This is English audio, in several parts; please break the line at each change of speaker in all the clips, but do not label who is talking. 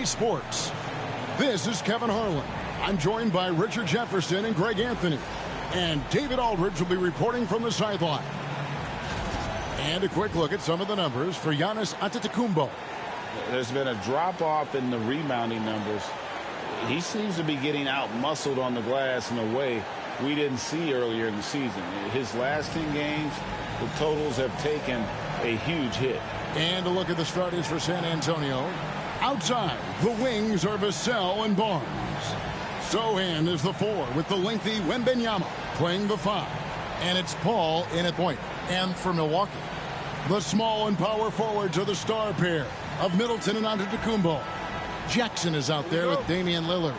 EA Sports. This is Kevin Harlan. I'm joined by Richard Jefferson and Greg Anthony. And David Aldridge will be reporting from the sideline. And a quick look at some of the numbers for Giannis Antetokounmpo.
There's been a drop-off in the rebounding numbers. He seems to be getting out-muscled on the glass in a way we didn't see earlier in the season. His last 10 games, the totals have taken a huge hit.
And a look at the starters for San Antonio. Outside, the wings are Vassell and Barnes. Sohan is the 4 with the lengthy Wembanyama playing the 5. And it's Paul in at point. And for Milwaukee, the small and power forwards are the star pair of Middleton and Antetokounmpo. Jackson is out there with Damian Lillard.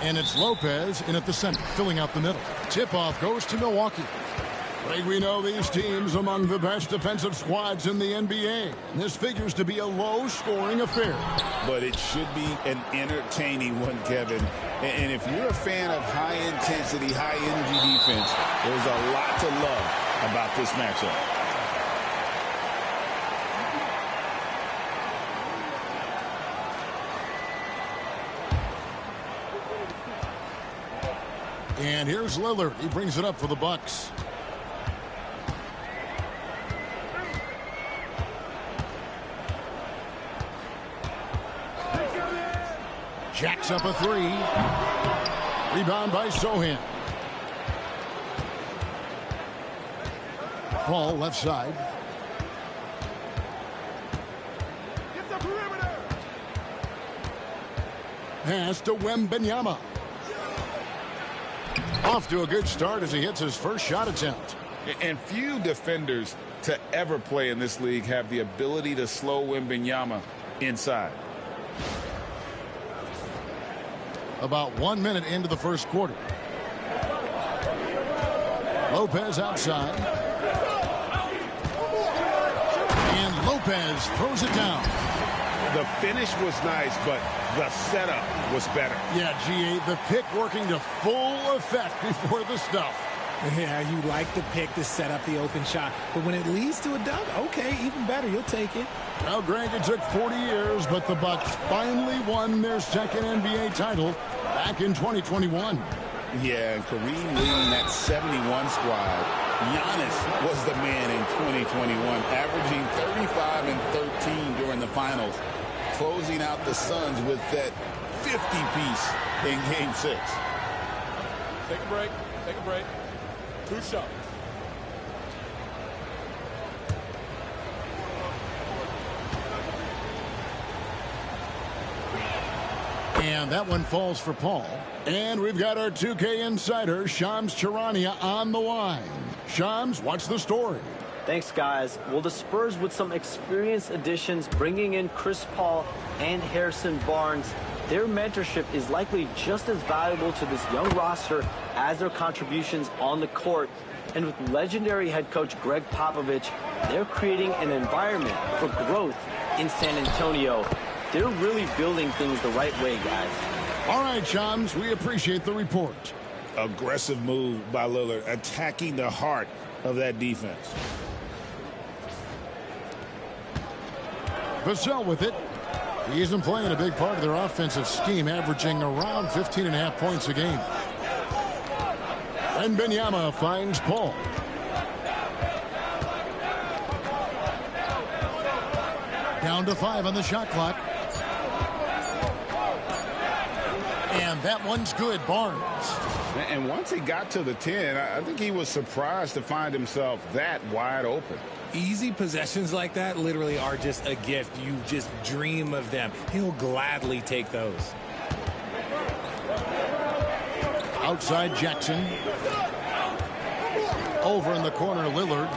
And it's Lopez in at the center, filling out the middle. Tip-off goes to Milwaukee. Greg, we know these teams among the best defensive squads in the NBA. And this figures to be a low-scoring affair.
But it should be an entertaining one, Kevin. And if you're a fan of high-intensity, high-energy defense, there's a lot to love about this matchup.
And here's Lillard. He brings it up for the Bucks. Jacks up a 3. Rebound by Sohan. Paul left side.
Get the perimeter.
Pass to Wembanyama. Off to a good start as he hits his first shot attempt.
And few defenders to ever play in this league have the ability to slow Wembanyama inside.
About 1 minute into the first quarter. Lopez outside. And Lopez throws it down.
The finish was nice, but the setup was better.
Yeah, G.A., the pick working to full effect before the stuff.
Yeah, you like the pick to set up the open shot. But when it leads to a dunk, okay, even better. You'll take it.
Well, Greg, it took 40 years, but the Bucks finally won their second NBA title back in 2021.
Yeah, and Kareem leading that 71 squad. Giannis was the man in 2021, averaging 35 and 13 during the finals, closing out the Suns with that 50-piece in Game 6.
Take a break. Take a break. 2 shots.
And that one falls for Paul. And we've got our 2K insider, Shams Charania, on the line. Shams, what's the story?
Thanks, guys. Well, the Spurs with some experienced additions, bringing in Chris Paul and Harrison Barnes, their mentorship is likely just as valuable to this young roster as their contributions on the court. And with legendary head coach Greg Popovich, they're creating an environment for growth in San Antonio. They're really building things the right way, guys.
All right, Shams, we appreciate the report.
Aggressive move by Lillard, attacking the heart of that defense.
Vassell with it. He isn't playing a big part of their offensive scheme, averaging around 15.5 points a game. And Wembanyama finds Paul. Down to 5 on the shot clock. And that one's good, Barnes.
And once he got to the 10, I think he was surprised to find himself that wide open.
Easy possessions like that literally are just a gift. You just dream of them. He'll gladly take those.
Outside Jackson. Over in the corner, Lillard.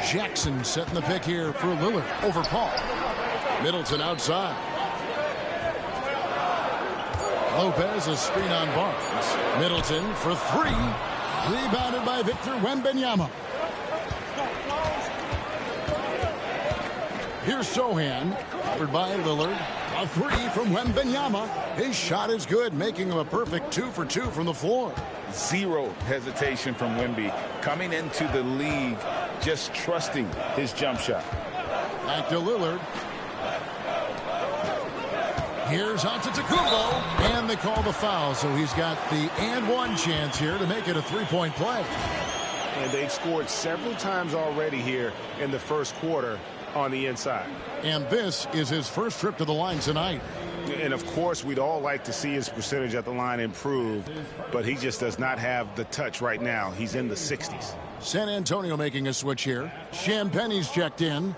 Jackson setting the pick here for Lillard over Paul. Middleton outside. Lopez, a screen on Barnes. Middleton for 3. Rebounded by Victor Wembanyama. Here's Sohan, covered by Lillard. A 3 from Wembanyama. His shot is good, making him a perfect 2 for 2 from the floor.
Zero hesitation from Wemby. Coming into the league, just trusting his jump shot.
Back to Lillard. Here's Antetokounmpo, and they call the foul, so he's got the and one chance here to make it a three-point play.
And they've scored several times already here in the first quarter on the inside.
And this is his first trip to the line tonight.
And, of course, we'd all like to see his percentage at the line improve, but he just does not have the touch right now. He's in the 60s.
San Antonio making a switch here. Champagne's checked in.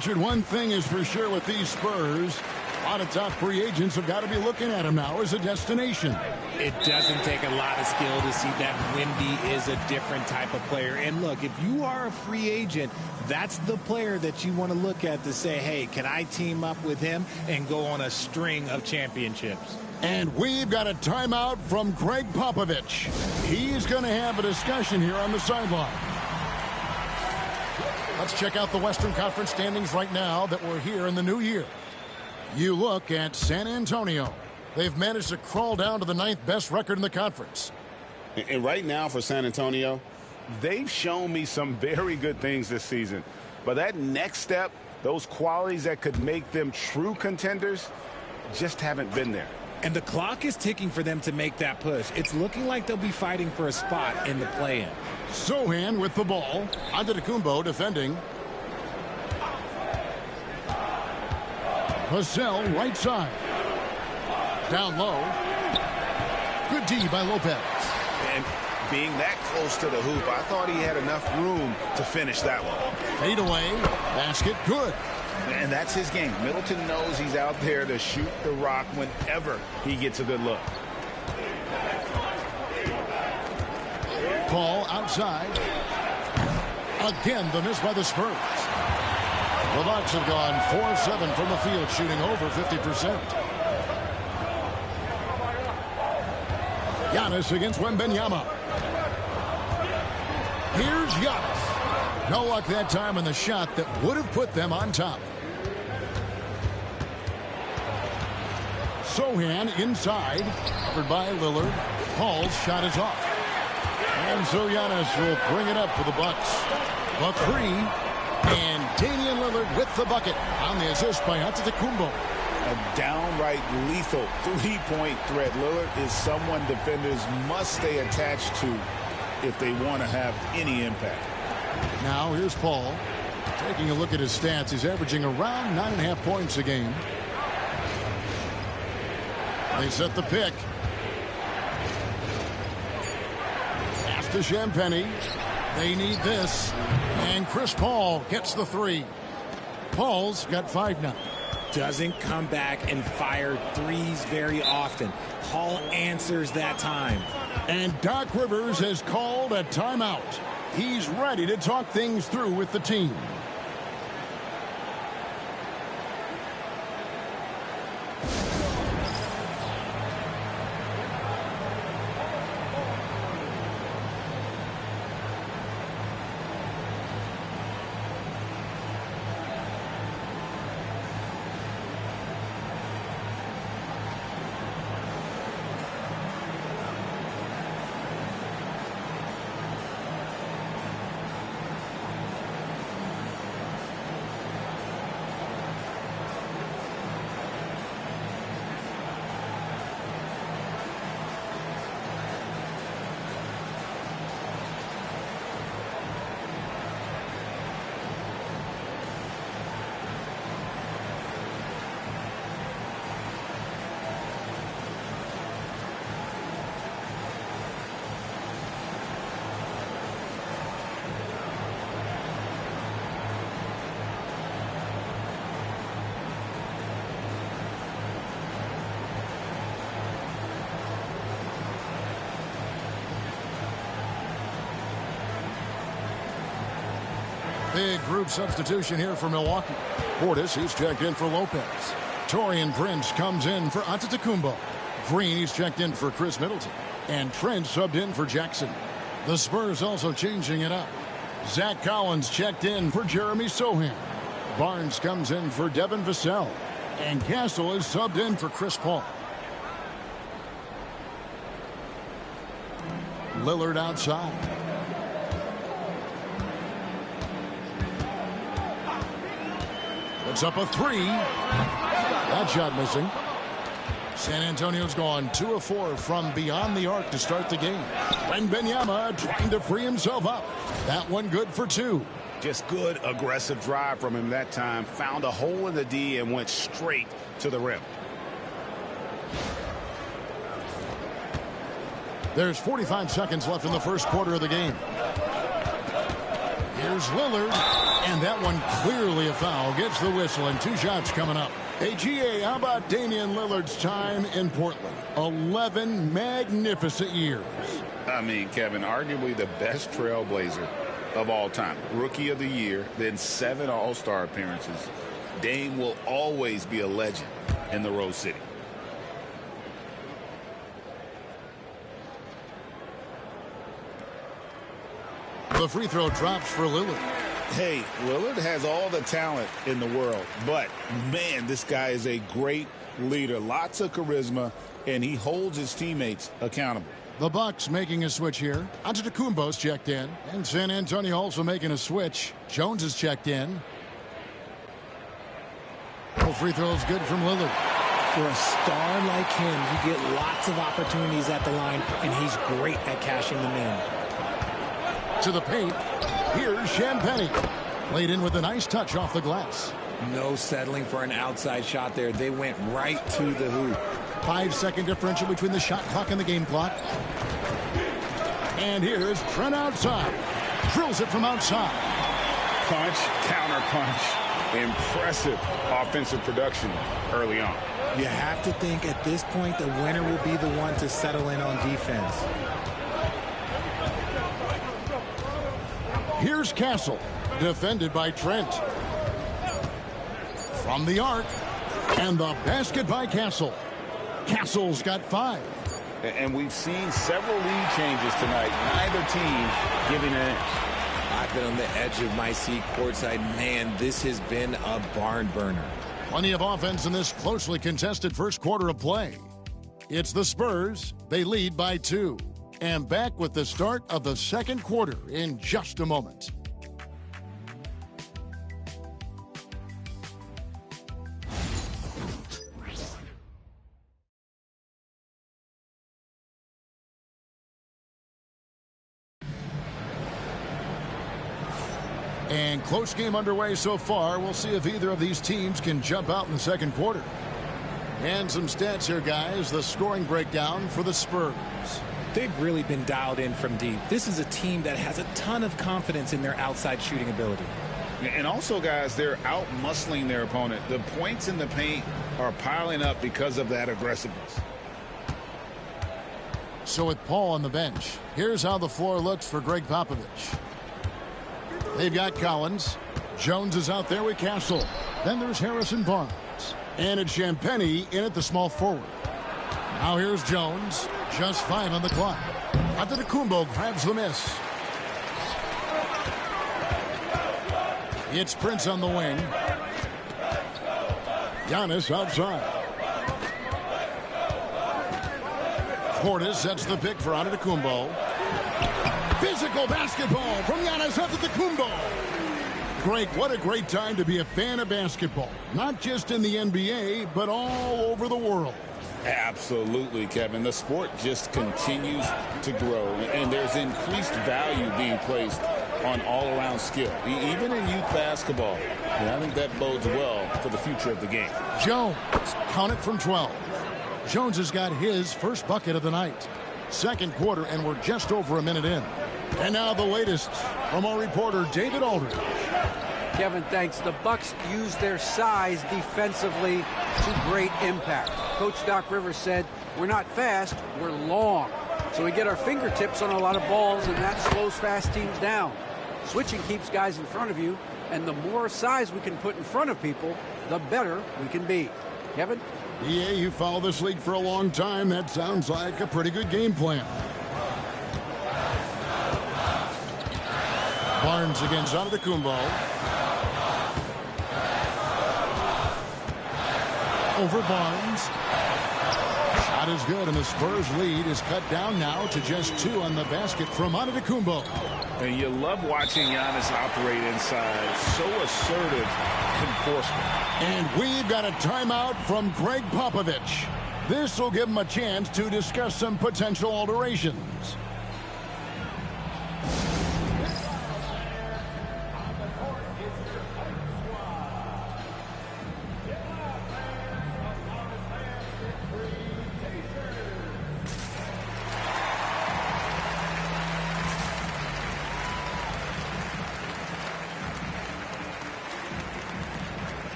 Richard, one thing is for sure with these Spurs, a lot of top free agents have got to be looking at him now as a destination.
It doesn't take a lot of skill to see that Wemby is a different type of player. And look, if you are a free agent, that's the player that you want to look at to say, hey, can I team up with him and go on a string of championships?
And we've got a timeout from Greg Popovich. He's going to have a discussion here on the sideline. Let's check out the Western Conference standings right now that we're here in the new year. You look at San Antonio. They've managed to crawl down to the 9th best record in the conference.
And right now for San Antonio, they've shown me some very good things this season. But that next step, those qualities that could make them true contenders, just haven't been there.
And the clock is ticking for them to make that push. It's looking like they'll be fighting for a spot in the play-in.
Sohan with the ball. Antetokounmpo defending. Vassell right side. Down low. Good D by Lopez.
And being that close to the hoop, I thought he had enough room to finish that one.
Fade away. Basket good.
And that's his game. Middleton knows he's out there to shoot the rock whenever he gets a good look.
Paul outside. Again, the miss by the Spurs. The Bucks have gone 4-7 from the field, shooting over 50%. Giannis against Wembanyama. Here's Giannis. No luck that time in the shot that would have put them on top. Sohan inside, covered by Lillard. Paul's shot is off. And so Giannis will bring it up for the Bucks. The three, and Damian Lillard with the bucket on the assist by Antetokounmpo.
A downright lethal three-point threat. Lillard is someone defenders must stay attached to if they want to have any impact.
Now here's Paul. Taking a look at his stats, he's averaging around 9.5 points a game. They set the pick. Pass to Champagnie. They need this. And Chris Paul gets the three. Paul's got 5 now.
Doesn't come back and fire threes very often. Paul answers that time.
And Doc Rivers has called a timeout. He's ready to talk things through with the team. Big group substitution here for Milwaukee. Portis, he's checked in for Lopez. Taurean Prince comes in for Antetokounmpo. Green, he's checked in for Chris Middleton. And Trent subbed in for Jackson. The Spurs also changing it up. Zach Collins checked in for Jeremy Sohan. Barnes comes in for Devin Vassell. And Castle is subbed in for Chris Paul. Lillard outside. Puts up a three. That shot missing. San Antonio's gone 2 of 4 from beyond the arc to start the game. Wembanyama trying to free himself up. That one good for 2.
Just good aggressive drive from him that time. Found a hole in the D and went straight to the rim.
There's 45 seconds left in the first quarter of the game. Here's Lillard. And that one clearly a foul. Gets the whistle and 2 shots coming up. Hey, GA, how about Damian Lillard's time in Portland? 11 magnificent years.
I mean, Kevin, arguably the best trailblazer of all time. Rookie of the year, then 7 All-Star appearances. Dame will always be a legend in the Rose City.
The free throw drops for Lillard.
Hey, Lillard has all the talent in the world, but, man, this guy is a great leader. Lots of charisma, and he holds his teammates accountable.
The Bucks making a switch here. Antetokounmpo's checked in. And San Antonio also making a switch. Jones is checked in. Oh, free throw is good from Lillard.
For a star like him, you get lots of opportunities at the line, and he's great at cashing them in.
To the paint. Here's Champagnie. Played in with a nice touch off the glass.
No settling for an outside shot there. They went right to the hoop.
5-second differential between the shot clock and the game clock. And here's Trent outside. Drills it from outside.
Punch, counter punch. Impressive offensive production early on.
You have to think at this point the winner will be the one to settle in on defense.
Here's Castle, defended by Trent. From the arc, and the basket by Castle. Castle's got 5.
And we've seen several lead changes tonight. Neither team giving an inch.
I've been on the edge of my seat courtside. Man, this has been a barn burner.
Plenty of offense in this closely contested first quarter of play. It's the Spurs. They lead by 2. And back with the start of the second quarter in just a moment. And close game underway so far. We'll see if either of these teams can jump out in the second quarter. And some stats here, guys. The scoring breakdown for the Spurs.
They've really been dialed in from deep. This is a team that has a ton of confidence in their outside shooting ability.
And also, guys, they're out-muscling their opponent. The points in the paint are piling up because of that aggressiveness.
So with Paul on the bench, here's how the floor looks for Greg Popovich. They've got Collins. Jones is out there with Castle. Then there's Harrison Barnes. And it's Champagnie in at the small forward. Now here's Jones. Just 5 on the clock. Antetokounmpo grabs the miss. It's Prince on the wing. Giannis outside. Portis sets the pick for Antetokounmpo. Physical basketball from Giannis Antetokounmpo. Greg, what a great time to be a fan of basketball. Not just in the NBA, but all over the world.
Absolutely, Kevin. The sport just continues to grow, and there's increased value being placed on all-around skill, even in youth basketball. And I think that bodes well for the future of the game.
Jones, count it from 12. Jones has got his first bucket of the night. Second quarter, and we're just over a minute in. And now the latest from our reporter, David Aldridge.
Kevin, thanks. The Bucks use their size defensively to great impact. Coach Doc Rivers said, we're not fast, we're long. So we get our fingertips on a lot of balls, and that slows fast teams down. Switching keeps guys in front of you, and the more size we can put in front of people, the better we can be. Kevin?
Yeah, you follow this league for a long time. That sounds like a pretty good game plan. Barnes against Antetokounmpo. Over Barnes. Shot is good, and the Spurs lead is cut down now to just 2 on the basket from Antetokounmpo.
And you love watching Giannis operate inside. So assertive enforcement.
And we've got a timeout from Greg Popovich. This will give him a chance to discuss some potential alterations.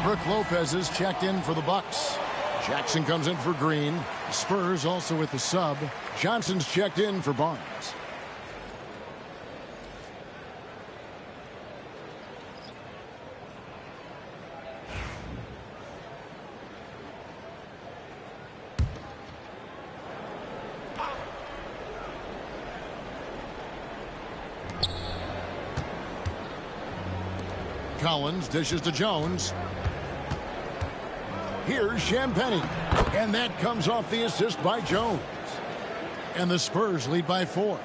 Brook Lopez is checked in for the Bucks. Jackson comes in for Green. Spurs also with the sub. Johnson's checked in for Barnes. Collins dishes to Jones. Here's Champagnie. And that comes off the assist by Jones. And the Spurs lead by 4.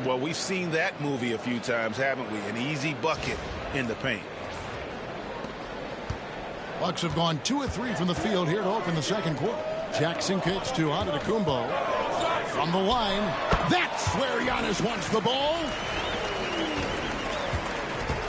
Well, we've seen that movie a few times, haven't we? An easy bucket in the paint.
Bucks have gone 2 of 3 from the field here to open the second quarter. Jackson kicks to Antetokounmpo. From the line. That's where Giannis wants the ball.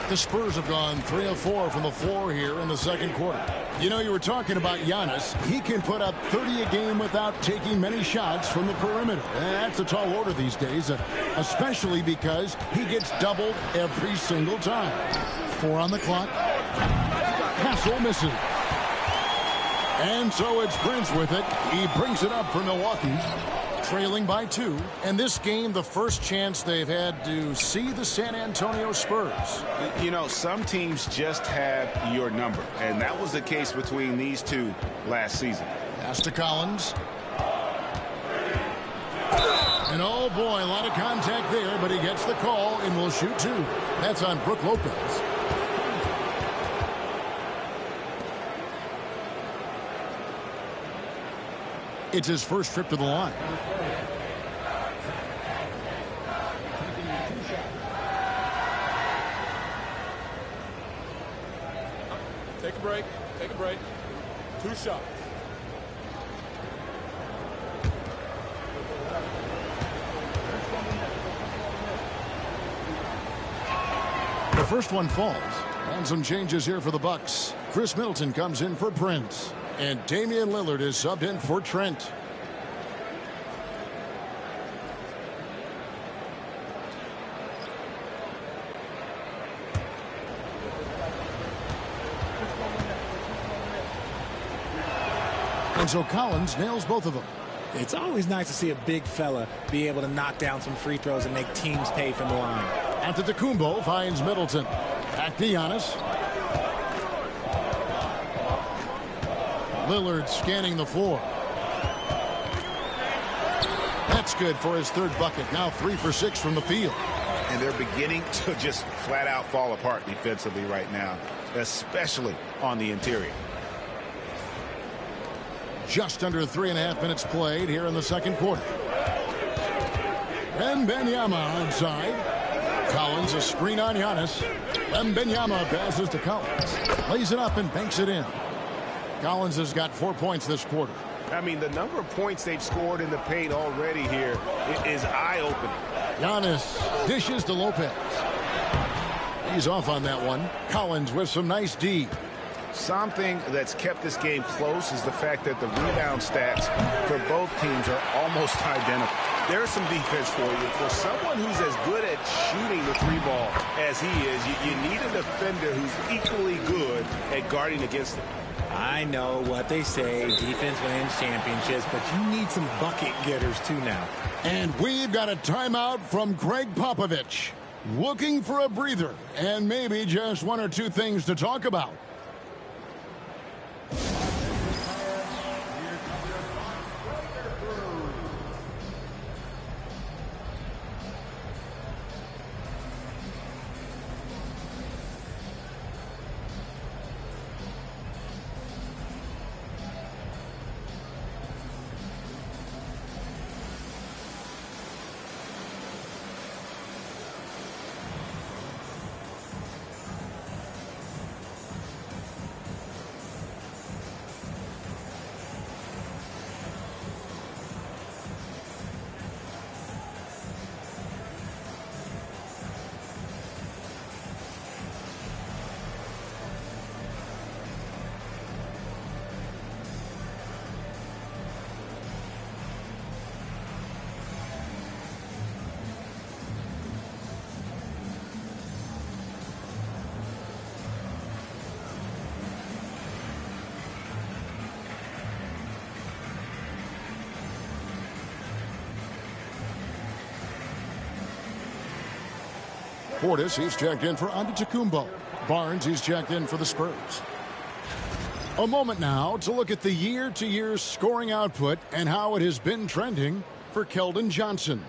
The Spurs have gone 3 of 4 from the floor here in the second quarter. You know, you were talking about Giannis. He can put up 30 a game without taking many shots from the perimeter. That's a tall order these days, especially because he gets doubled every single time. 4 on the clock. Hassel misses. And so it's Prince with it. He brings it up for Milwaukee. Trailing by 2. And this game, the first chance they've had to see the San Antonio Spurs.
You know, some teams just have your number, and that was the case between these two last season.
Pass to Collins. And oh boy, a lot of contact there, but he gets the call and will shoot 2. That's on Brook Lopez. It's his first trip to the line.
Take a break. Take a break. 2 shots.
The first one falls. And some changes here for the Bucks. Chris Middleton comes in for Prince. And Damian Lillard is subbed in for Trent. And so Collins nails both of them.
It's always nice to see a big fella be able to knock down some free throws and make teams pay from the line.
Antetokounmpo finds Middleton. Back to Giannis. Lillard scanning the floor. That's good for his 3rd bucket. Now 3 for 6 from the field.
And they're beginning to just flat out fall apart defensively right now, especially on the interior.
Just under 3.5 minutes played here in the second quarter. Wembanyama outside. Collins a screen on Giannis. Wembanyama passes to Collins. Lays it up and banks it in. Collins has got 4 points this quarter.
I mean, the number of points they've scored in the paint already here is eye-opening.
Giannis dishes to Lopez. He's off on that one. Collins with some nice D.
Something that's kept this game close is the fact that the rebound stats for both teams are almost identical. There's some defense for you. For someone who's as good at shooting the three ball as he is, you need a defender who's equally good at guarding against him.
I know what they say, defense wins championships, but you need some bucket getters too now.
And we've got a timeout from Greg Popovich. Looking for a breather and maybe just one or two things to talk about. Portis, he's checked in for Antetokounmpo. Barnes, he's checked in for the Spurs. A moment now to look at the year-to-year scoring output and how it has been trending for Keldon Johnson.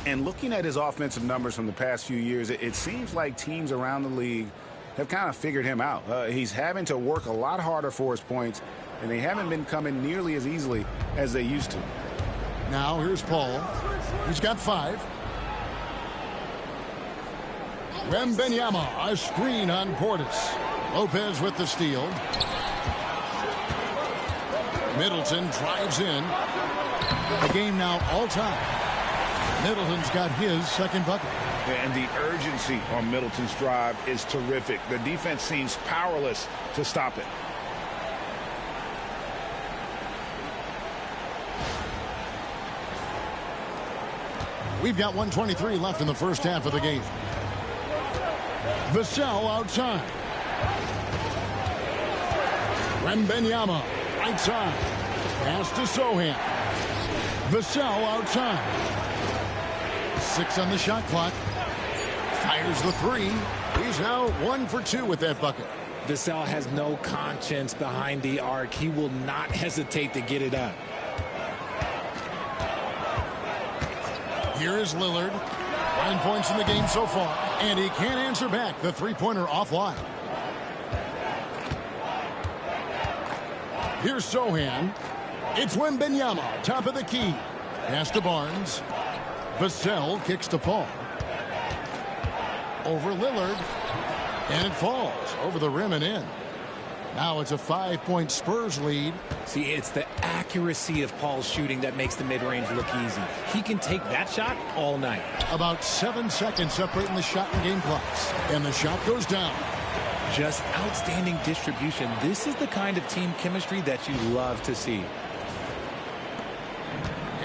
And looking at his offensive numbers from the past few years, it seems like teams around the league have kind of figured him out. He's having to work a lot harder for his points, and they haven't been coming nearly as easily as they used to.
Now here's Paul. He's got 5. Wembanyama, a screen on Portis. Lopez with the steal. Middleton drives in. The game now all-time. Middleton's got his second bucket.
And the urgency on Middleton's drive is terrific. The defense seems powerless to stop it.
We've got 1:23 left in the first half of the game. Vassell outside. Wembanyama right side. Pass to Sohan. Vassell outside. 6 on the shot clock. Fires the 3. He's now 1 for 2 with that bucket.
Vassell has no conscience behind the arc. He will not hesitate to get it up.
Here is Lillard. 9 points in the game so far. And he can't answer back. The three-pointer offline. Here's Sohan. It's Wembanyama, top of the key. Pass to Barnes. Vassell kicks to Paul. Over Lillard. And it falls over the rim and in. Now it's a 5-point Spurs lead.
See, it's the accuracy of Paul's shooting that makes the mid-range look easy. He can take that shot all night.
About 7 seconds separating the shot and game clocks. And the shot goes down.
Just outstanding distribution. This is the kind of team chemistry that you love to see.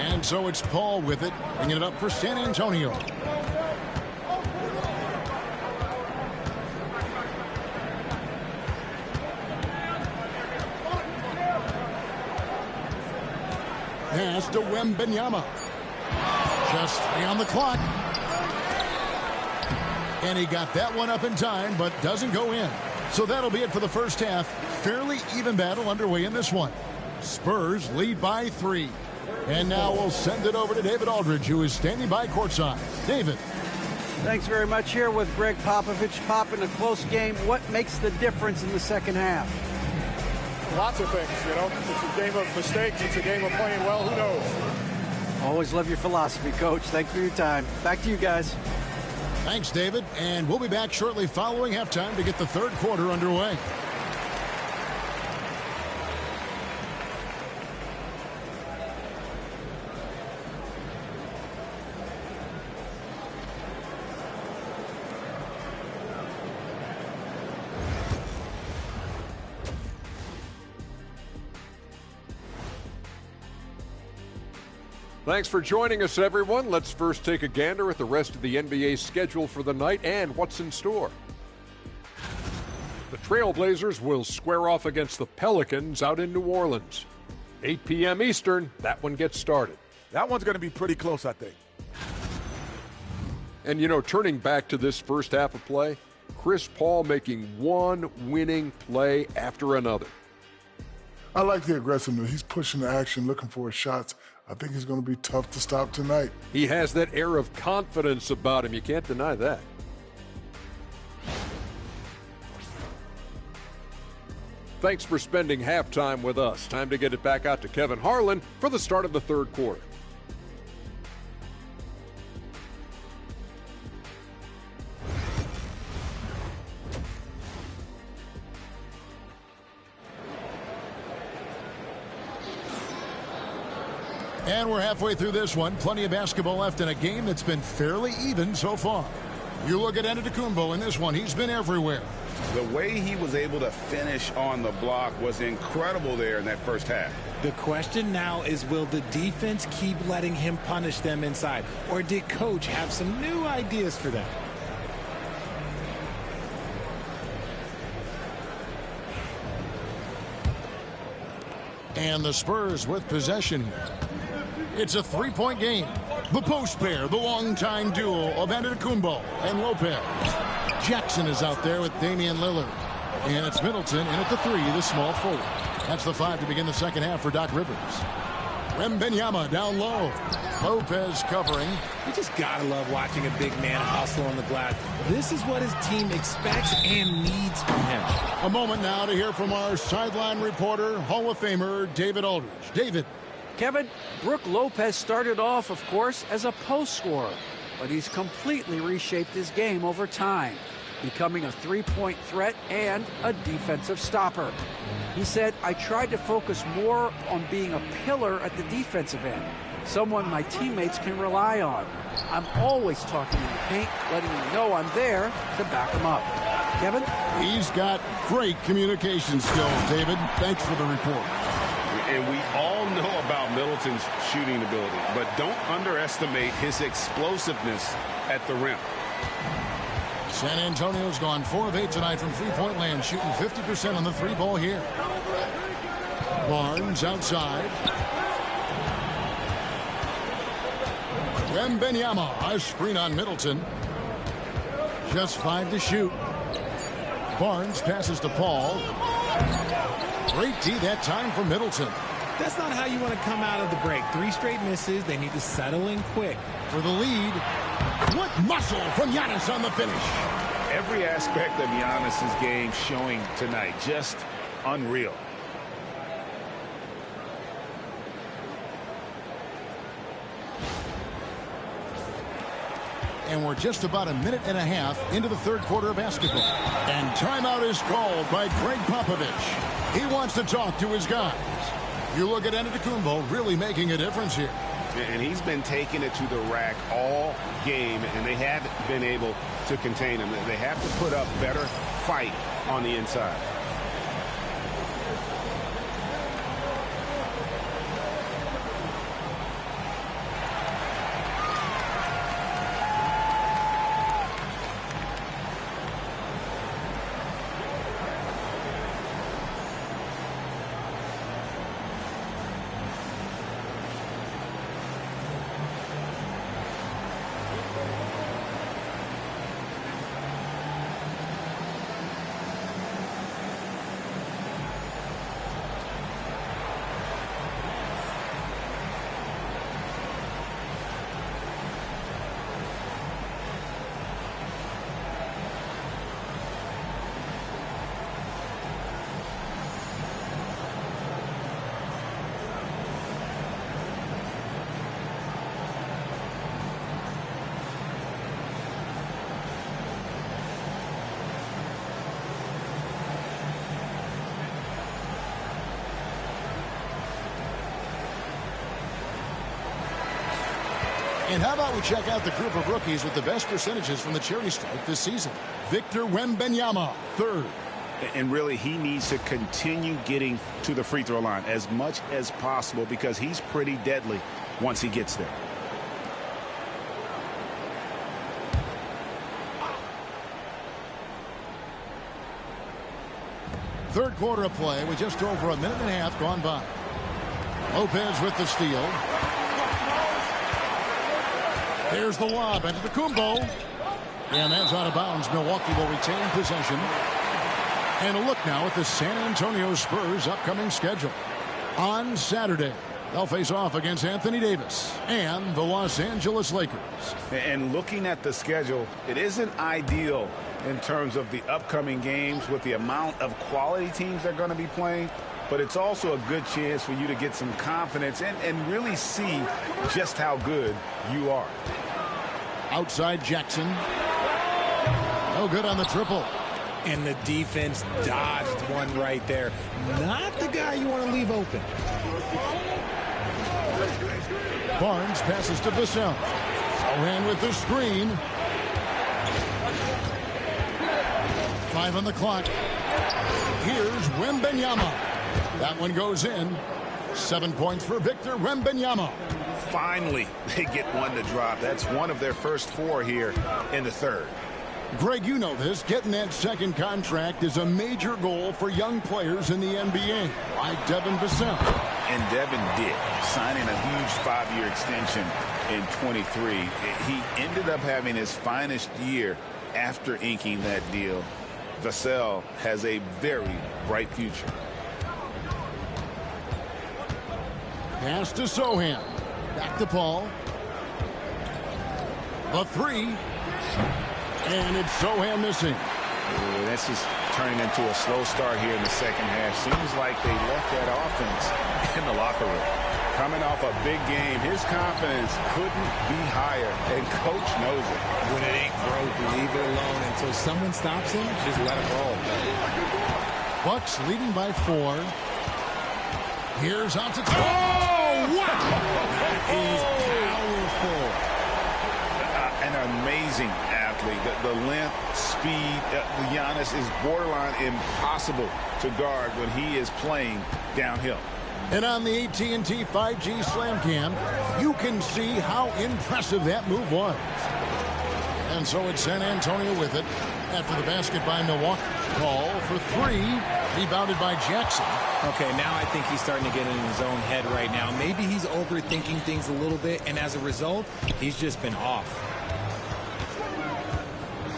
And so it's Paul with it, bringing it up for San Antonio. Pass to Wembanyama. Just 3 on the clock. And he got that one up in time, but doesn't go in. So that'll be it for the first half. Fairly even battle underway in this one. Spurs lead by 3. And now we'll send it over to David Aldridge, who is standing by courtside. David.
Thanks very much. Here with Greg Popovich. Pop, in a close game, what makes the difference in the second half?
Lots of things, you know. It's a game of mistakes. It's a game of playing well. Who knows?
Always love your philosophy, Coach. Thanks for your time. Back to you guys.
Thanks, David. And we'll be back shortly following halftime to get the third quarter underway.
Thanks for joining us, everyone. Let's first take a gander at the rest of the NBA schedule for the night and what's in store. The Trailblazers will square off against the Pelicans out in New Orleans. 8 p.m. Eastern, that one gets started.
That one's going to be pretty close, I think.
And, you know, turning back to this first half of play, Chris Paul making one winning play after another.
I like the aggressiveness. He's pushing the action, looking for his shots. I think he's going to be tough to stop tonight.
He has that air of confidence about him. You can't deny that. Thanks for spending halftime with us. Time to get it back out to Kevin Harlan for the start of the third quarter.
And we're halfway through this one. Plenty of basketball left in a game that's been fairly even so far. You look at Antetokounmpo in this one. He's been everywhere.
The way he was able to finish on the block was incredible there in that first half.
The question now is, will the defense keep letting him punish them inside? Or did Coach have some new ideas for them?
And the Spurs with possession here. It's a three-point game. The post pair, the longtime duo of Antetokounmpo and Lopez. Jackson is out there with Damian Lillard. And it's Middleton in at the three, the small forward. That's the 5 to begin the second half for Doc Rivers. Wembanyama down low. Lopez covering.
You just gotta love watching a big man hustle on the glass. This is what his team expects and needs from him.
A moment now to hear from our sideline reporter, Hall of Famer David Aldridge. David.
Kevin, Brook Lopez started off, of course, as a post scorer, but he's completely reshaped his game over time, becoming a three-point threat and a defensive stopper. He said, I tried to focus more on being a pillar at the defensive end, someone my teammates can rely on. I'm always talking in the paint, letting them know I'm there to back them up. Kevin?
He's got great communication skills, David. Thanks for the report.
And we all know about Middleton's shooting ability, but don't underestimate his explosiveness at the rim.
San Antonio's gone 4 of 8 tonight from three-point land, shooting 50% on the three ball here. Barnes outside. Wembanyama, a screen on Middleton. Just 5 to shoot. Barnes passes to Paul. Great D that time for Middleton.
That's not how you want to come out of the break. 3 straight misses. They need to settle in quick.
For the lead. What muscle from Giannis on the finish.
Every aspect of Giannis's game showing tonight. Just unreal.
And we're just about a minute and a half into the third quarter of basketball. And timeout is called by Greg Popovich. He wants to talk to his guys. You look at Antetokounmpo really making a difference here.
And he's been taking it to the rack all game, and they haven't been able to contain him. They have to put up better fight on the inside.
And how about we check out the group of rookies with the best percentages from the charity stripe this season. Victor Wembanyama, third.
And really, he needs to continue getting to the free throw line as much as possible because he's pretty deadly once he gets there.
Third quarter of play with just over a minute and a half gone by. Lopez with the steal. Here's the lob into the Kumbo. And that's out of bounds. Milwaukee will retain possession. And a look now at the San Antonio Spurs' upcoming schedule. On Saturday, they'll face off against Anthony Davis and the Los Angeles Lakers.
And looking at the schedule, it isn't ideal in terms of the upcoming games with the amount of quality teams they're going to be playing. But it's also a good chance for you to get some confidence and really see just how good you are.
Outside Jackson. No good on the triple.
And the defense dodged one right there. Not the guy you want to leave open.
Barnes passes to Vassell. Sohan with the screen. 5 on the clock. Here's Wembanyama. That one goes in. 7 points for Victor Wembanyama.
Finally, they get one to drop. That's one of their first 4 here in the third.
Greg, you know this. Getting that second contract is a major goal for young players in the NBA, like Devin Vassell.
And Devin did, signing a huge 5-year extension in 23. He ended up having his finest year after inking that deal. Vassell has a very bright future.
Pass to Sohan. Back to Paul. The 3. And it's Sohan missing.
This is turning into a slow start here in the second half. Seems like they left that offense in the locker room. Coming off a big game, his confidence couldn't be higher, and coach knows it.
When it ain't broke, leave it alone until someone stops him. Just let him roll.
Bucks leading by 4. Here's out to wow! That is powerful.
An amazing athlete. The length, speed, Giannis is borderline impossible to guard when he is playing downhill.
And on the AT&T 5G Slam Cam, you can see how impressive that move was. And so it's San Antonio with it after the basket by Milwaukee. Ball for 3, rebounded by Jackson.
Okay, now I think he's starting to get in his own head right now. Maybe he's overthinking things a little bit, and as a result, he's just been off.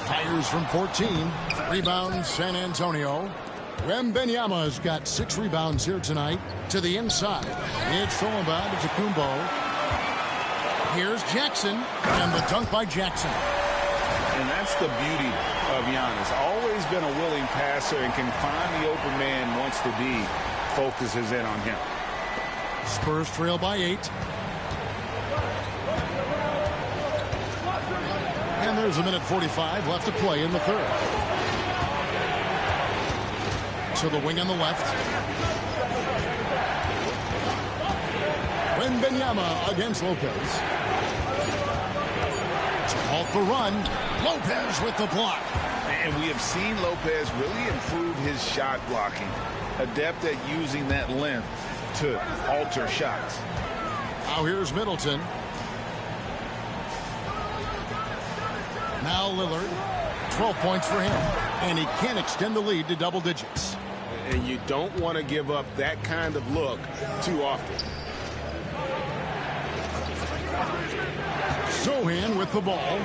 Fires from 14. Rebound San Antonio. Wembanyama's got 6 rebounds here tonight. To the inside. It's Sullivan to Kumbo. Here's Jackson. And the dunk by Jackson.
And that's the beauty of Giannis. Always been a willing passer and can find the open man wants to be. Focuses in on him.
Spurs trail by 8. And there's a minute 45 left to play in the third. To the wing on the left. Wembanyama against Lopez. To halt the run. Lopez with the block.
And we have seen Lopez really improve his shot blocking. Adept at using that length to alter shots.
Now here's Middleton. Now Lillard. 12 points for him. And he can't extend the lead to double digits.
And you don't want to give up that kind of look too often.
Sohan with the ball.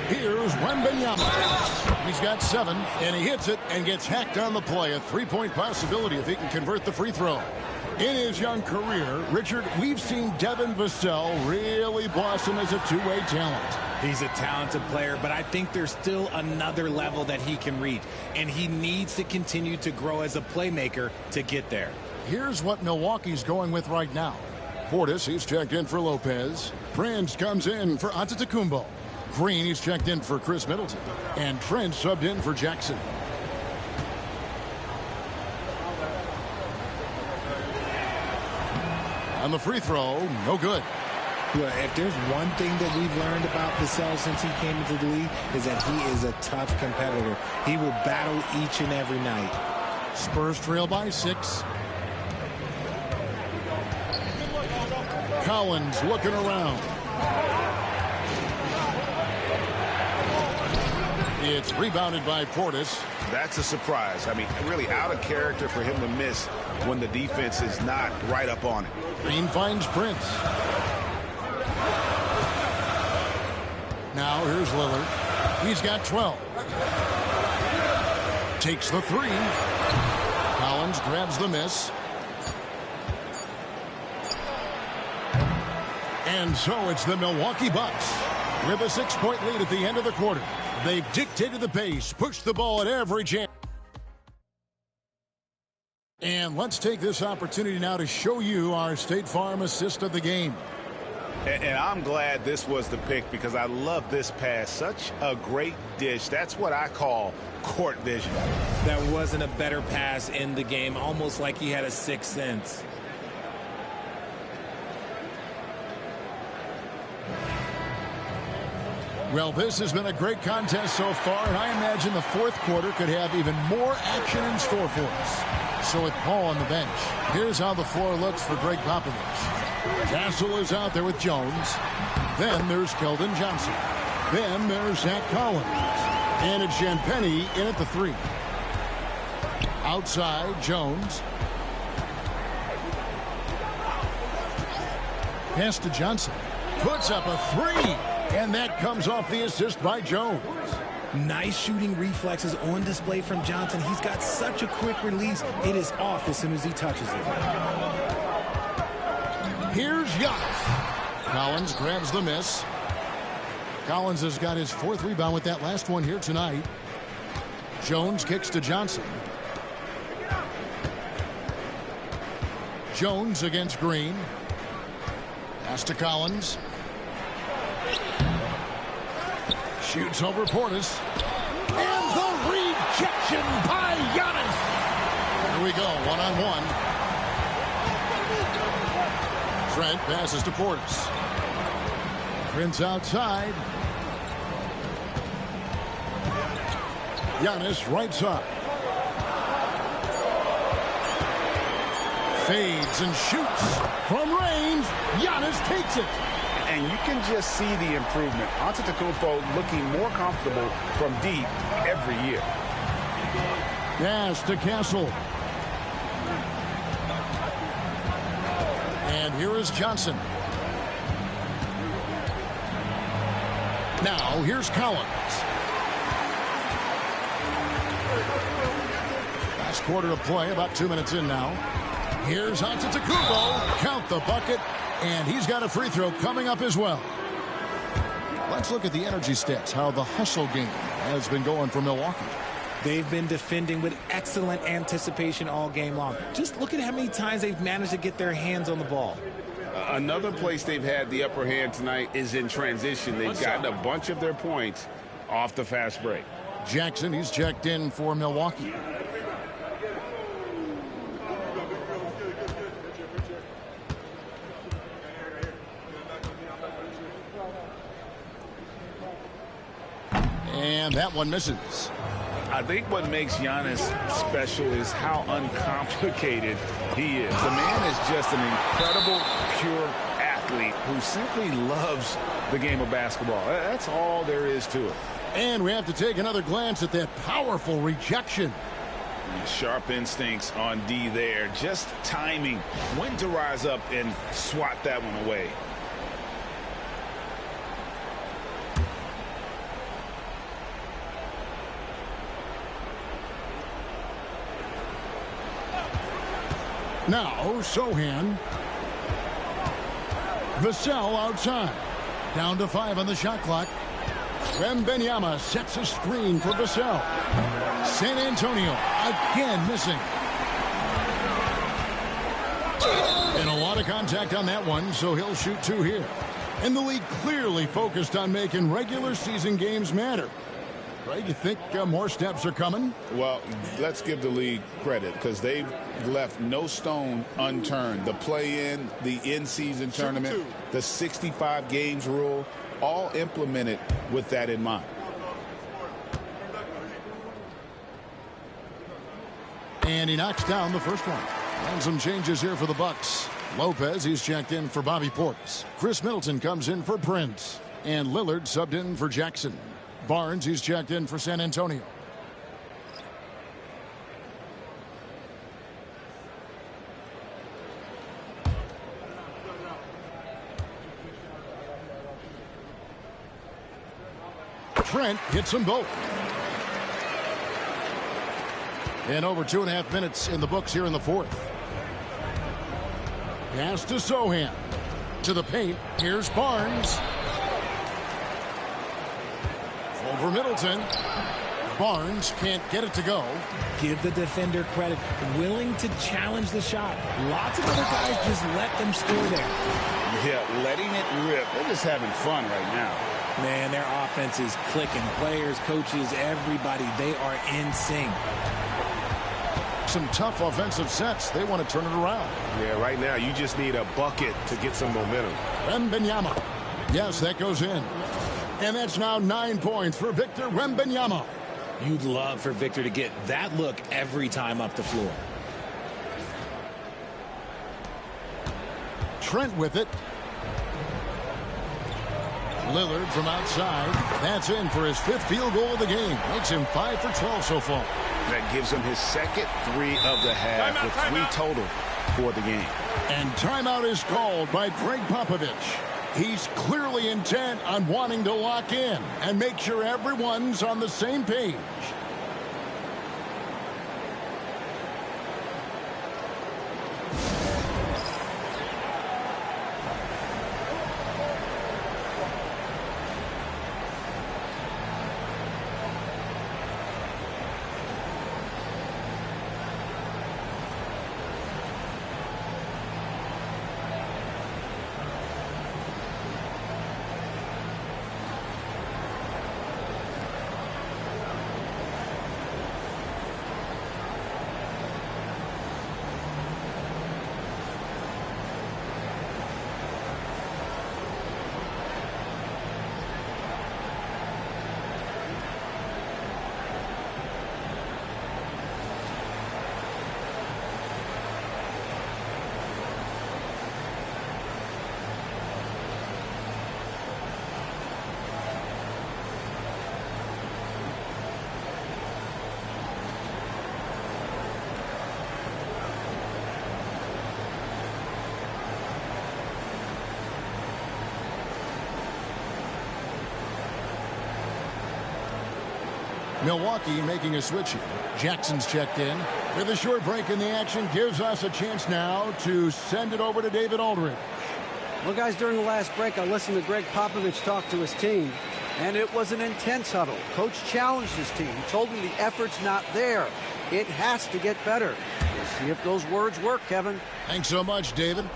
Here's Wembanyama. He's got 7, and he hits it and gets hacked on the play. A 3-point possibility if he can convert the free throw. In his young career, Richard, we've seen Devin Vassell really blossom as a two-way talent.
He's a talented player, but I think there's still another level that he can reach, and he needs to continue to grow as a playmaker to get there.
Here's what Milwaukee's going with right now. Portis, he's checked in for Lopez. Prince comes in for Antetokounmpo. Green, he's checked in for Chris Middleton. And Trent subbed in for Jackson. On the free throw, no good.
Look, if there's one thing that we've learned about Vassell since he came into the league is that he is a tough competitor. He will battle each and every night.
Spurs trail by 6. Collins looking around. It's rebounded by Portis.
That's a surprise. I mean, really out of character for him to miss when the defense is not right up on it.
Green finds Prince. Now here's Lillard. He's got 12. Takes the three. Collins grabs the miss. And so it's the Milwaukee Bucks with a 6-point lead at the end of the quarter. They've dictated the pace, pushed the ball at every chance. And let's take this opportunity now to show you our State Farm assist of the game.
And I'm glad this was the pick because I love this pass. Such a great dish. That's what I call court vision.
That wasn't a better pass in the game, almost like he had a sixth sense.
Well, this has been a great contest so far, and I imagine the fourth quarter could have even more action in store for us. So with Paul on the bench, here's how the floor looks for Greg Popovich. Castle is out there with Jones. Then there's Keldon Johnson. Then there's Zach Collins. And it's Champagnie in at the three. Outside, Jones. Pass to Johnson. Puts up a three. And that comes off the assist by Jones.
Nice shooting reflexes on display from Johnson. He's got such a quick release. It is off as soon as he touches it.
Here's Giannis. Collins grabs the miss. Collins has got his fourth rebound with that last one here tonight. Jones kicks to Johnson. Jones against Green. Pass to Collins. Shoots over Portis. And the rejection by Giannis. Here we go, one-on-one. Trent passes to Portis. Prince outside. Giannis right side. Fades and shoots. From range, Giannis takes it.
And you can just see the improvement. Antetokounmpo looking more comfortable from deep every year.
Pass to Castle. And here is Johnson. Now here's Collins. Last quarter of play, about 2 minutes in now. Here's Antetokounmpo. Count the bucket. And he's got a free throw coming up as well. Let's look at the energy stats, how the hustle game has been going for Milwaukee.
They've been defending with excellent anticipation all game long. Just look at how many times they've managed to get their hands on the ball.
Another place they've had the upper hand tonight is in transition. They've gotten a bunch of their points off the fast break.
Jackson, he's checked in for Milwaukee. And that one misses.
I think what makes Giannis special is how uncomplicated he is. The man is just an incredible, pure athlete who simply loves the game of basketball. That's all there is to it.
And we have to take another glance at that powerful rejection.
Sharp instincts on D there. Just timing. When to rise up and swat that one away.
Now, Sohan. Vassell outside. Down to 5 on the shot clock. Wembanyama sets a screen for Vassell. San Antonio again missing. And a lot of contact on that one, so he'll shoot 2 here. And the league clearly focused on making regular season games matter. Right? You think more steps are coming?
Well, let's give the league credit because they've left no stone unturned. The play-in, the in-season tournament, the 65 games rule, all implemented with that in mind.
And he knocks down the first one. And some changes here for the Bucks. Lopez, he's checked in for Bobby Portis. Chris Middleton comes in for Prince. And Lillard subbed in for Jackson. Barnes, he's checked in for San Antonio. Trent hits them both. And over 2.5 minutes in the books here in the fourth. Pass to Sohan. To the paint. Here's Barnes. Over Middleton. Barnes can't get it to go.
Give the defender credit. Willing to challenge the shot. Lots of other guys just let them score there.
Yeah, letting it rip. They're just having fun right now.
Man, their offense is clicking. Players, coaches, everybody, they are in sync.
Some tough offensive sets. They want to turn it around.
Yeah, right now you just need a bucket to get some momentum.
Wembanyama. Yes, that goes in. And that's now 9 points for Victor Wembanyama.
You'd love for Victor to get that look every time up the floor.
Trent with it. Lillard from outside. That's in for his 5th field goal of the game. Makes him 5 for 12 so far.
That gives him his second 3 of the half with 3 total for the game.
And timeout is called by Greg Popovich. He's clearly intent on wanting to lock in and make sure everyone's on the same page. Milwaukee making a switch here. Jackson's checked in. With a short break in the action, gives us a chance now to send it over to David Aldridge.
Well, guys, during the last break, I listened to Greg Popovich talk to his team, and it was an intense huddle. Coach challenged his team. He told them the effort's not there. It has to get better. We'll see if those words work, Kevin.
Thanks so much, David.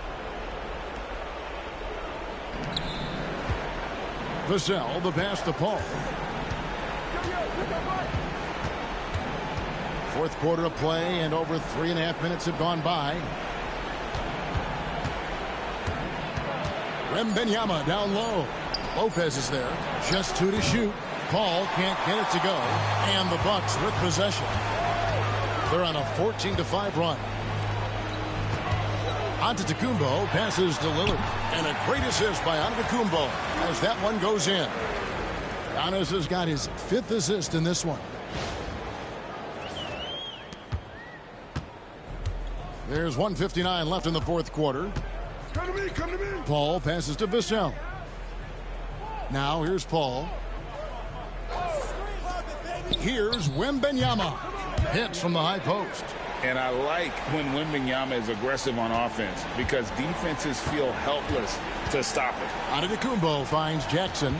Vassell, the pass to Paul. Fourth quarter of play, and over 3.5 minutes have gone by. Wembanyama down low. Lopez is there. Just 2 to shoot. Paul can't get it to go. And the Bucks with possession. They're on a 14-5 run. Antetokounmpo passes to Lillard. And a great assist by Antetokounmpo as that one goes in. Giannis has got his 5th assist in this one. There's 1:59 left in the fourth quarter.
Come to me, come to me.
Paul passes to Vassell. Now here's Paul. Here's Wembanyama. Hits from the high post.
And I like when Wembanyama is aggressive on offense because defenses feel helpless to stop it.
Antetokounmpo finds Jackson.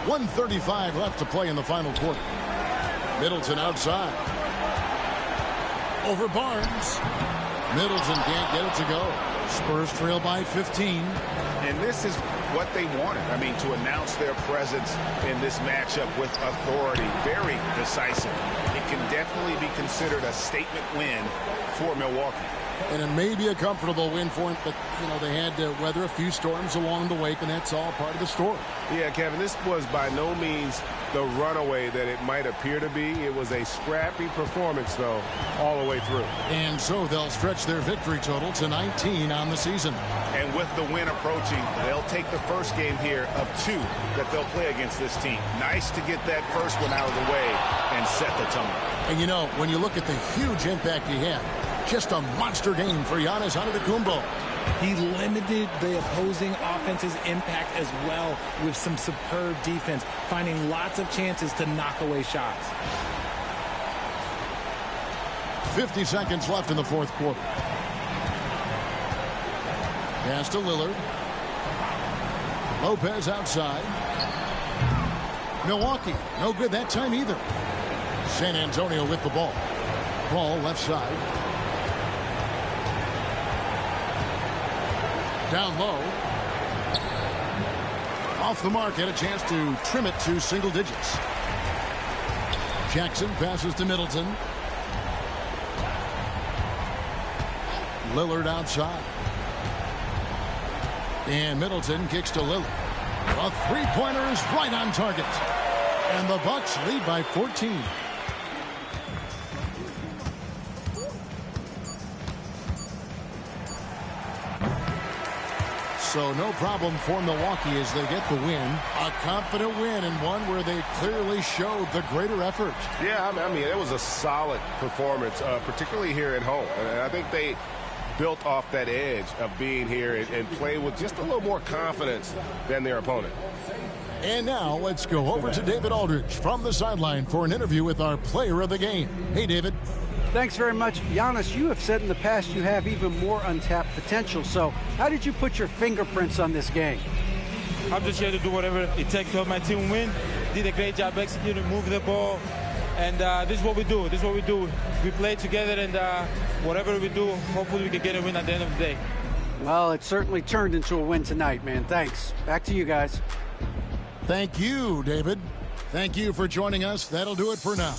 1:35 left to play in the final quarter. Middleton outside. Over Barnes. Middleton can't get it to go. Spurs trail by 15.
And this is what they wanted. I mean, to announce their presence in this matchup with authority. Very decisive. It can definitely be considered a statement win for Milwaukee.
And it may be a comfortable win for him, but, you know, they had to weather a few storms along the way, and that's all part of the story.
Yeah, Kevin, this was by no means the runaway that it might appear to be. It was a scrappy performance, though, all the way through.
And so they'll stretch their victory total to 19 on the season.
And with the win approaching, they'll take the first game here of 2 that they'll play against this team. Nice to get that first one out of the way and set the tone.
And, you know, when you look at the huge impact he had, just a monster game for Giannis Antetokounmpo.
He limited the opposing offense's impact as well with some superb defense, finding lots of chances to knock away shots.
50 seconds left in the fourth quarter. Pass to Lillard. Lopez outside. Milwaukee, no good that time either. San Antonio with the ball. Ball left side. Down low. Off the mark, had a chance to trim it to single digits. Jackson passes to Middleton. Lillard outside. And Middleton kicks to Lillard. A three-pointer is right on target. And the Bucks lead by 14. So no problem for Milwaukee as they get the win. A confident win and one where they clearly showed the greater effort.
Yeah, I mean, it was a solid performance, particularly here at home. And I think they built off that edge of being here and play with just a little more confidence than their opponent.
And now let's go over to David Aldridge from the sideline for an interview with our player of the game. Hey, David.
Thanks very much. Giannis, you have said in the past you have even more untapped potential. So how did you put your fingerprints on this game?
I'm just here to do whatever it takes to help my team win. Did a great job executing, move the ball. And this is what we do. This is what we do. We play together, and whatever we do, hopefully we can get a win at the end of the day.
Well, it certainly turned into a win tonight, man. Thanks. Back to you guys.
Thank you, David. Thank you for joining us. That'll do it for now.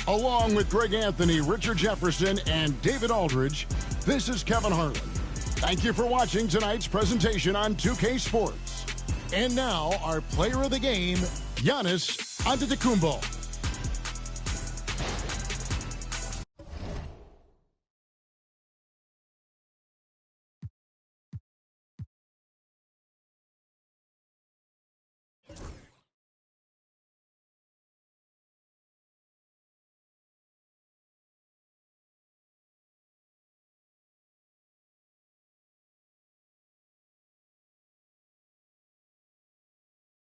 Along with Greg Anthony, Richard Jefferson, and David Aldridge, this is Kevin Harlan. Thank you for watching tonight's presentation on 2K Sports. And now, our player of the game, Giannis Antetokounmpo.